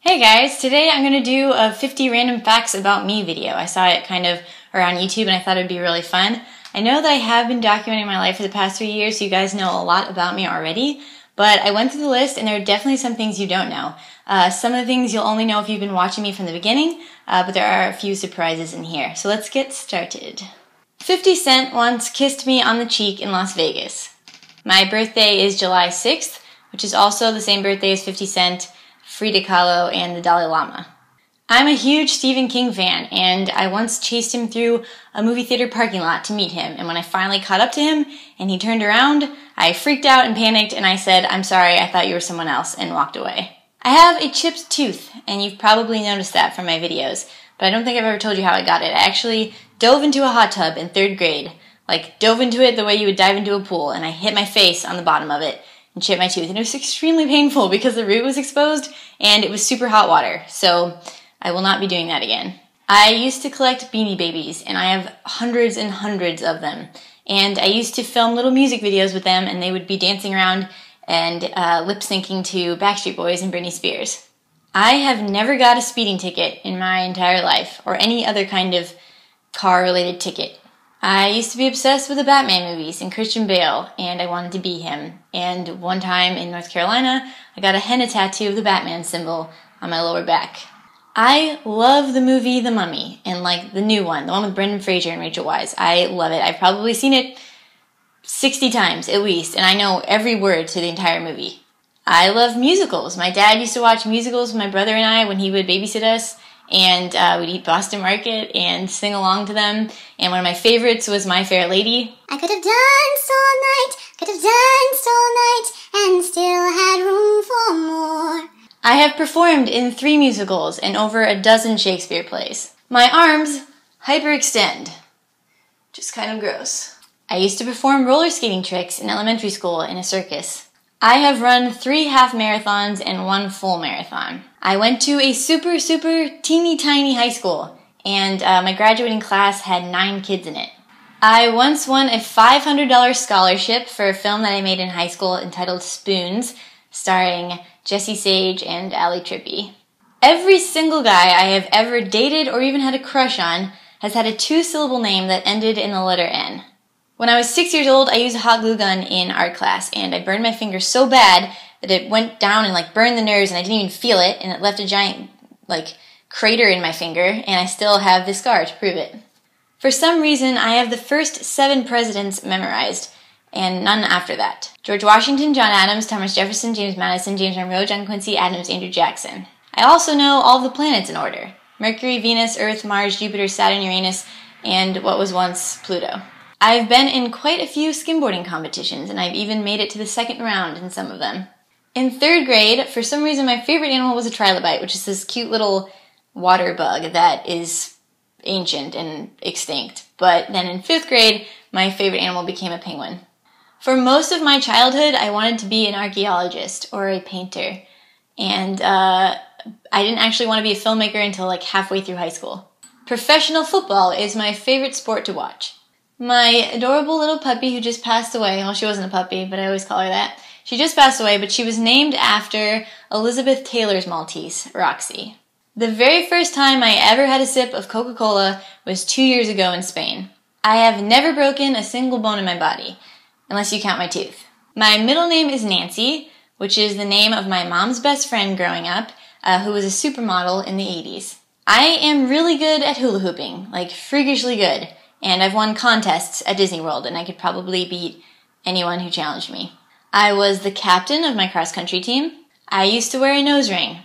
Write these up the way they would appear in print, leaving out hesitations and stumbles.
Hey guys, today I'm going to do a 50 random facts about me video. I saw it kind of around YouTube and I thought it would be really fun. I know that I have been documenting my life for the past 3 years, so you guys know a lot about me already, but I went through the list and there are definitely some things you don't know. Some of the things you'll only know if you've been watching me from the beginning, but there are a few surprises in here. So let's get started. 50 Cent once kissed me on the cheek in Las Vegas. My birthday is July 6th, which is also the same birthday as 50 Cent, Frida Kahlo, and the Dalai Lama. I'm a huge Stephen King fan, and I once chased him through a movie theater parking lot to meet him, and when I finally caught up to him and he turned around, I freaked out and panicked, and I said, "I'm sorry, I thought you were someone else," and walked away. I have a chipped tooth, and you've probably noticed that from my videos, but I don't think I've ever told you how I got it. I actually dove into a hot tub in 3rd grade, dove into it the way you would dive into a pool, and I hit my face on the bottom of it and chipped my tooth, and it was extremely painful because the root was exposed and it was super hot water, so I will not be doing that again. I used to collect Beanie Babies, and I have hundreds and hundreds of them, and I used to film little music videos with them, and they would be dancing around and lip-syncing to Backstreet Boys and Britney Spears. I have never got a speeding ticket in my entire life, or any other kind of car-related ticket. I used to be obsessed with the Batman movies and Christian Bale, and I wanted to be him. And one time in North Carolina, I got a henna tattoo of the Batman symbol on my lower back. I love the movie The Mummy, and the new one, the one with Brendan Fraser and Rachel Weisz. I love it. I've probably seen it 60 times at least, and I know every word to the entire movie. I love musicals. My dad used to watch musicals with my brother and I when he would babysit us, and we'd eat Boston Market and sing along to them. And one of my favorites was My Fair Lady. I could have danced all night, and still had room for more. I have performed in 3 musicals and over a dozen Shakespeare plays. My arms hyperextend. Just kind of gross. I used to perform roller skating tricks in elementary school in a circus. I have run 3 half marathons and 1 full marathon. I went to a super teeny tiny high school, and my graduating class had 9 kids in it. I once won a $500 scholarship for a film that I made in high school entitled Spoons, starring Jesse Sage and Ali Trippi. Every single guy I have ever dated or even had a crush on has had a 2-syllable name that ended in the letter N. When I was 6 years old, I used a hot glue gun in art class, and I burned my finger so bad that it went down and burned the nerves, and I didn't even feel it, and it left a giant crater in my finger, and I still have this scar to prove it. For some reason, I have the first 7 presidents memorized, and none after that. George Washington, John Adams, Thomas Jefferson, James Madison, James Monroe, John Quincy Adams, Andrew Jackson. I also know all the planets in order: Mercury, Venus, Earth, Mars, Jupiter, Saturn, Uranus, and what was once Pluto. I've been in quite a few skimboarding competitions, and I've even made it to the 2nd round in some of them. In 3rd grade, for some reason, my favorite animal was a trilobite, which is this cute little water bug that is ancient and extinct. But then in 5th grade, my favorite animal became a penguin. For most of my childhood, I wanted to be an archaeologist or a painter, and I didn't actually want to be a filmmaker until halfway through high school. Professional football is my favorite sport to watch. My adorable little puppy who just passed away, well, she wasn't a puppy, but I always call her that. She just passed away, but she was named after Elizabeth Taylor's Maltese, Roxy. The very first time I ever had a sip of Coca-Cola was 2 years ago in Spain. I have never broken a single bone in my body, unless you count my tooth. My middle name is Nancy, which is the name of my mom's best friend growing up, who was a supermodel in the 80s. I am really good at hula hooping, freakishly good. And I've won contests at Disney World, and I could probably beat anyone who challenged me. I was the captain of my cross-country team. I used to wear a nose ring,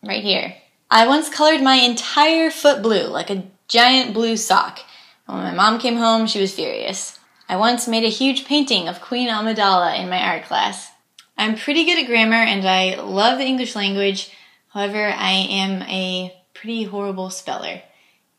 right here. I once colored my entire foot blue, like a giant blue sock. And when my mom came home, she was furious. I once made a huge painting of Queen Amidala in my art class. I'm pretty good at grammar, and I love the English language. However, I am a pretty horrible speller,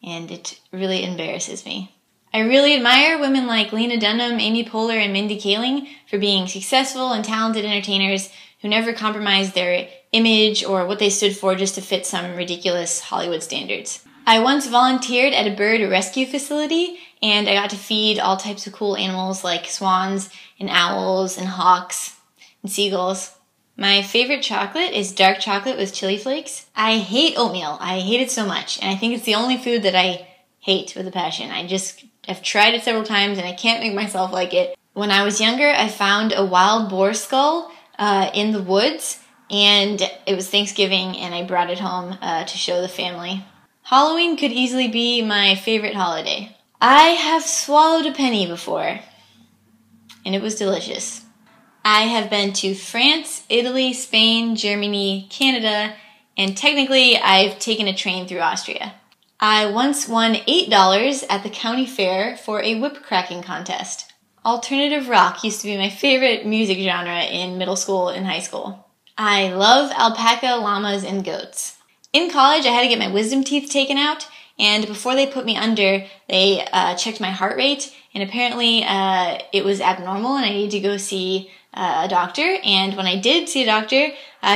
and it really embarrasses me. I really admire women like Lena Dunham, Amy Poehler, and Mindy Kaling for being successful and talented entertainers who never compromised their image or what they stood for just to fit some ridiculous Hollywood standards. I once volunteered at a bird rescue facility, and I got to feed all types of cool animals like swans and owls and hawks and seagulls. My favorite chocolate is dark chocolate with chili flakes. I hate oatmeal. I hate it so much. And I think it's the only food that I hate with a passion. I've tried it several times and I can't make myself like it. When I was younger, I found a wild boar skull in the woods, and it was Thanksgiving, and I brought it home to show the family. Halloween could easily be my favorite holiday. I have swallowed a penny before, and it was delicious. I have been to France, Italy, Spain, Germany, Canada, and technically I've taken a train through Austria. I once won $8 at the county fair for a whip cracking contest. Alternative rock used to be my favorite music genre in middle school and high school. I love alpaca, llamas, and goats. In college, I had to get my wisdom teeth taken out, and before they put me under, they checked my heart rate, and apparently it was abnormal and I needed to go see a doctor. And when I did see a doctor,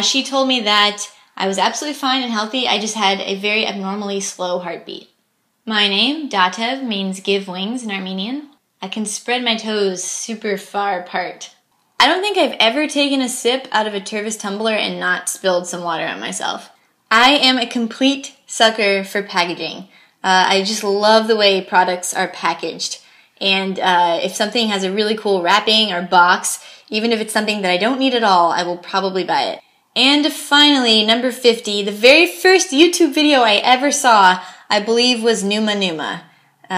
she told me that I was absolutely fine and healthy, I just had a very abnormally slow heartbeat. My name, Datev, means give wings in Armenian. I can spread my toes super far apart. I don't think I've ever taken a sip out of a Tervis tumbler and not spilled some water on myself. I am a complete sucker for packaging. I just love the way products are packaged. And if something has a really cool wrapping or box, even if it's something that I don't need at all, I will probably buy it. And finally, number 50, the very first YouTube video I ever saw, I believe was Numa Numa,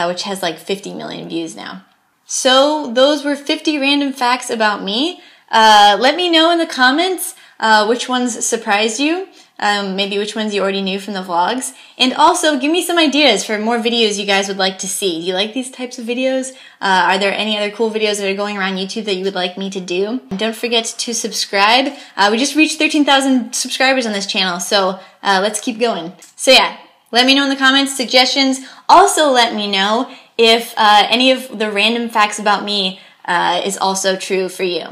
which has like 50 million views now. So those were 50 random facts about me. Let me know in the comments which ones surprised you, maybe which ones you already knew from the vlogs. And also give me some ideas for more videos you guys would like to see. Do you like these types of videos? Are there any other cool videos that are going around YouTube that you would like me to do? And don't forget to subscribe. We just reached 13,000 subscribers on this channel, so let's keep going. So yeah, let me know in the comments, suggestions. Also let me know if any of the random facts about me is also true for you.